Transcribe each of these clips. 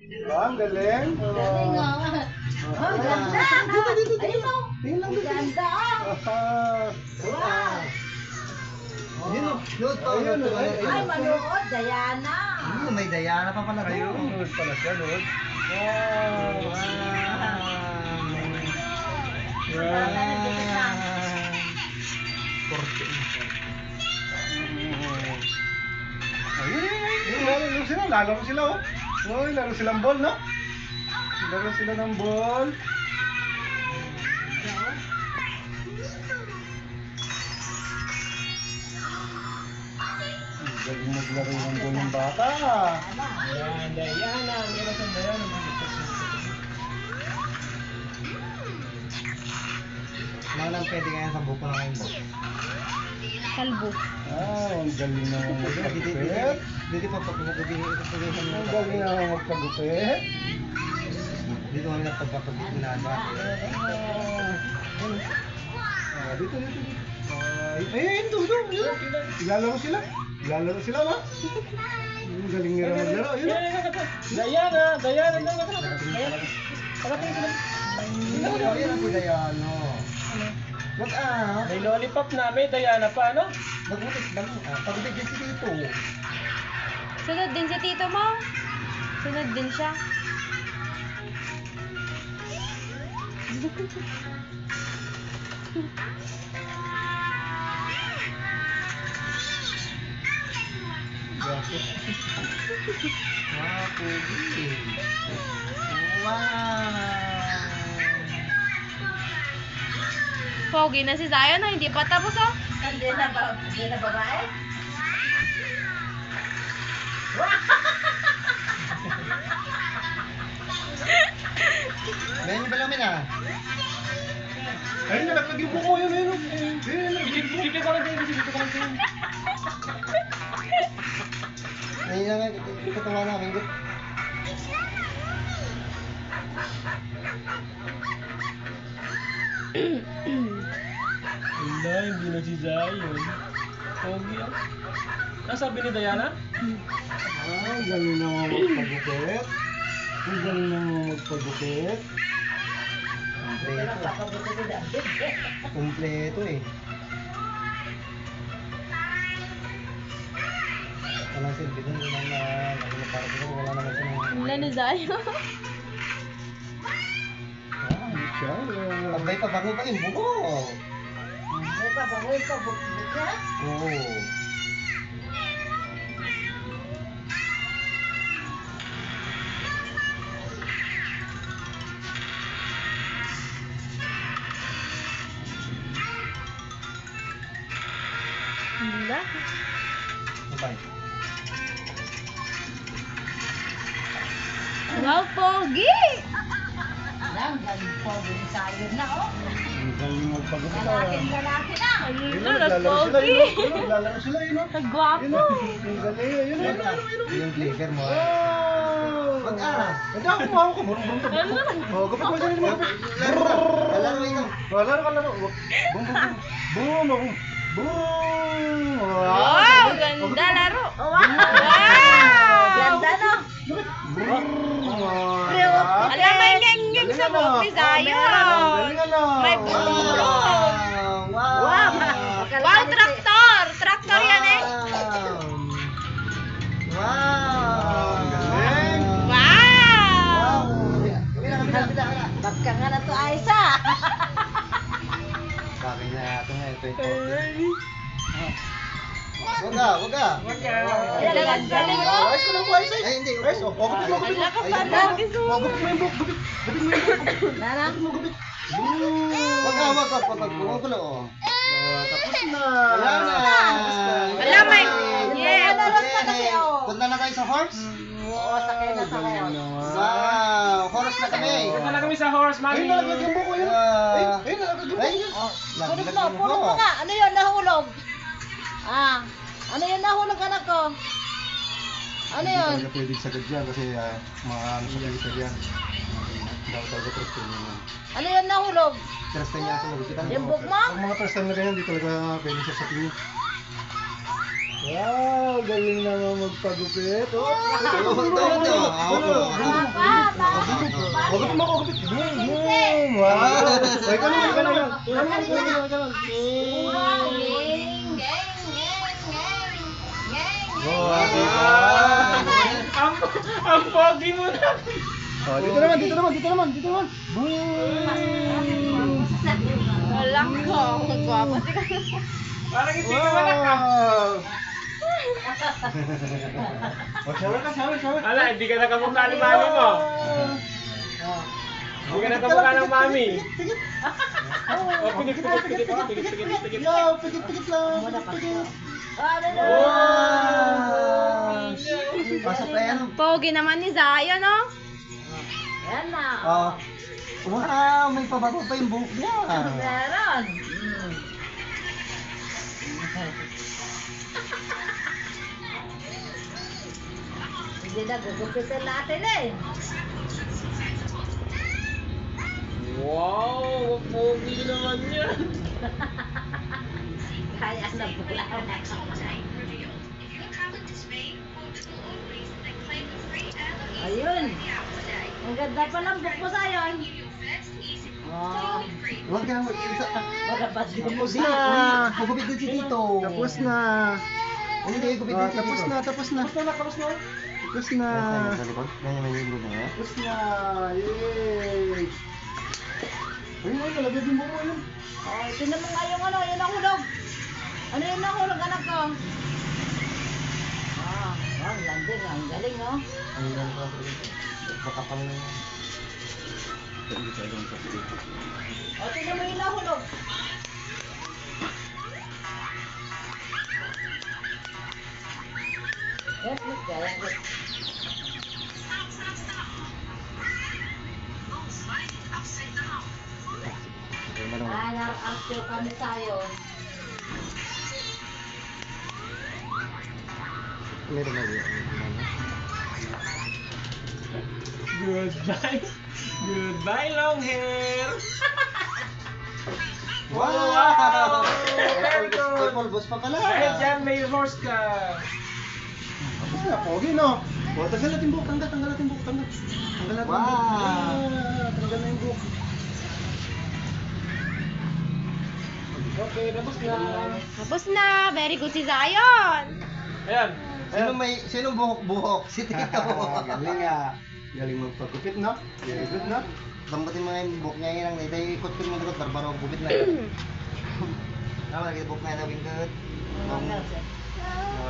Ang galing. Galing nga. Oh, ganda. Ayun o. Tingin lang dito. Ganda o. Wow. Yun o. Yun pa. Ayun, Ay, manood. Diana. May Diana pa pala Ayun, doon. nood pala siya, nood. Ayun, lalaro sila, oh. Oh, laro silang ball, no? Laro sila ng ball. Galing maglaro ng ball ng bata. Yan, Diana. Meron sa Diana. Ano lang pwede ngayon sa buko na ngayon mo? Kalbo. Ang galing na magpagupit. Dito pa pagpapagupit. Ang galing na magpagupit. Dito kami nagpagpapagupit ginagawa. Dito. Ayun, doon. Ilalaro sila. Ilalaro sila, ma. Ang galing nila maglaro. Ayun. Diana. Diana. Ayun ang si Diana. Wag May lollipop na. May Diana pa, ano? Pagupit din si Tito. Sunod din si tito mo. Sunod din siya. Wow, pogi. Wow. Pogi na si Zion, no? Hindi pa tapos, oh. Hindi na babae. Meron ba namin ah? Ayun, nalaglag yung buko. Ayun. Dito ka lang din. Ayun na nga, katawa namin. Wala, hindi na si Zion. Pogi, ah. Nasabi ni Diana? Ang galing na magpagupit. Ang galing na magpagupit. Kompleto eh. Walang silbi dun, walang para dun, wala naman siya ng... Wala ni Zion. Siya. Pagay pa bago pa yung buko. May pabangoy pa buka. Oo. Wala. Sabay. Wow, pogi! Ang galing po. Sayon na o. Ang galing magpagupit. Lalaki na. Ayun Ayun, na, naglalaro sila. pogi. Ayun, naglalaro sila. Ayun. Nagwapo. Ang galing. Ayun. Yung flavor mo. Wag Hindi ako kumawa ko. Burong ka. Oh, gupit mo dyan. Gupit. Laro ikaw. Laro ka, laro. Boom. Wow, ganda laro. Wow! Ganda no. Alam, may ngeng sa buki, Zion. May bulong. Wow. Wow, traktor. Traktor yan eh. Wow. Galing. Wow! Bagka nga na to Aisa. Sabi niya ito nga, ito ito. Wag ka. Galing mo. Ayos ko lang po, ayos. Ay, hindi. Ayos, oh. Gupit mo. Wala ka pa Ayun. na. Gupit mo yung buhok. Gupit mo yung buhok. Nana. Wag ka. Kumukulo. Tapos na. Wala na. Wala, may... Yeah. Naros na kasi o. Punta na tayo sa horse? Oo, sakay na sa Galing horse. naman. Wow, horse na kami. Punta na kami sa horse, mami. Ayun, nalaglag yung buko yun. Ayun, nalaglag yung buko Ay, yun. Pulot mo, pulot mo nga. Ano yun, nahulog? Ano yun, nahulog anak ko? Ano yun? Hindi talaga pwedeng sagad yan kasi mga ano sa kita yan. Dapat talaga trust yun. Ano yun, nahulog? Trust niya ako. Kita Yung book mo? Ang mga first time na ganyan, hindi talaga pwedeng sa tingin. Wow, galing naman magpagupit. Oh, Magupit mo, magupit. Boom, boom. Wow. Ay, ka naman, ka naman. Oh, diba? Ang pogi mo na. Oh, dito naman, dito naman, dito naman, dito naman. Boom. Walang ko. Magwapo si ka. Parang hindi ka malak ka. Wow. Oh, shower ka, shower, shower. Ala, hindi ka nakamukha ni mami mo. Hindi ka nakamukha ng mami. Oh, pigit. Yo, pigit-pigit lang, pigit-pigit. Wow! Pasok na yan. Pogi naman ni Zion, no? Yan na. Oh. Wow, may pabago pa yung buhok niya. Meron. Hindi na gugupitin natin eh. Wow, pogi naman yan. Kaya na pula. Ayun. Ang ganda pa lang book mo sa'yo. Oh. Huwag ka, isa ka. Magabad din mo. Tapos na. Magupit din si Tito. Tapos na. Hindi, gupit din si Tito. Tapos na. Tapos na. Tapos na. Tapos na. Tapos na. Yay! Ayun, ayun, nalagay din mo mo yun. Oh, tinan mo nga yung ano, yun ang hulog. Ano yun ang hulog, anak ko? Ah, wow, landing, ang galing, oh. Baka kami O, tingnan mo yun ang hulog. Yes, look, gaya. Ah, na-active kami sa'yo. Meron na yun. Goodbye. Goodbye, long hair. Wow! Very good. Polbos pa pala. Dahil dyan, may horse ka. Tapos na, pogi no? O, tanggal natin buhok, tanggal natin buhok, tanggal. Tanggal natin buhok. Ah, tanggal na yung buhok. Okay, tapos na. Tapos na. Very good si Zion. Ayan. Sinong buhok-buhok? Si Tito. Galing ah. Galing magpagupit no? Very good no? Dambatin mo nga yung buhok niya yun. Dahil ikot ko yung mga barbaro gupit na yun. Lagi buhok na yun, nabing good.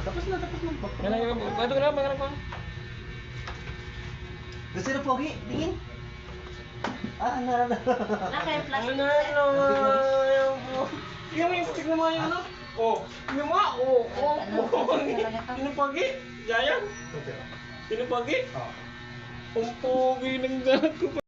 Tapos na. Ito ko na, magalang ko. Gusto na pogi? Tingin. Ah, ano. Naka-flash. Tignan mo yung ano. Oh, tignan mo. Oh. Sino pagi? Yayan? Sino pagi? Oh. Ang pogi ng dato.